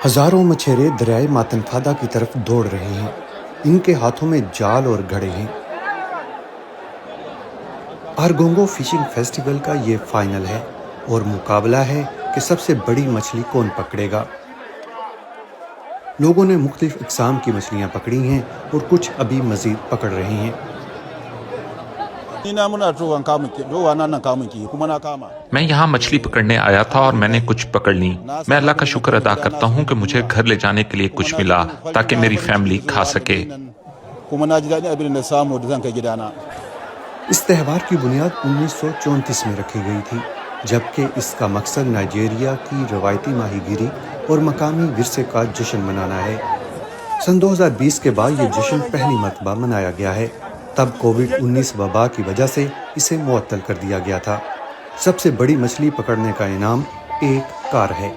ہزاروں مچھیرے دریائے ماتنفادا کی طرف دوڑ رہے ہیں۔ ان کے ہاتھوں میں جال اور گھڑے ہیں۔ آرگونگو فشنگ فیسٹیول کا یہ فائنل ہے اور مقابلہ ہے کہ سب سے بڑی مچھلی کون پکڑے گا۔ لوگوں نے مختلف اقسام کی مچھلیاں پکڑی ہیں اور کچھ ابھی مزید پکڑ رہے ہیں۔ میں یہاں مچھلی پکڑنے آیا تھا اور میں نے کچھ پکڑ لی۔ میں اللہ کا شکر ادا کرتا ہوں کہ مجھے گھر لے جانے کے لیے کچھ ملا تاکہ میری فیملی کھا سکے۔ اس تہوار کی بنیاد 1934 میں رکھی گئی تھی، جبکہ اس کا مقصد نائجیریا کی روایتی ماہی گیری اور مقامی ورثے کا جشن منانا ہے۔ سن 2020 کے بعد یہ جشن پہلی مرتبہ منایا گیا ہے۔ تب کووڈ-19 وبا کی وجہ سے اسے معطل کر دیا گیا تھا۔ سب سے بڑی مچھلی پکڑنے کا انعام ایک کار ہے۔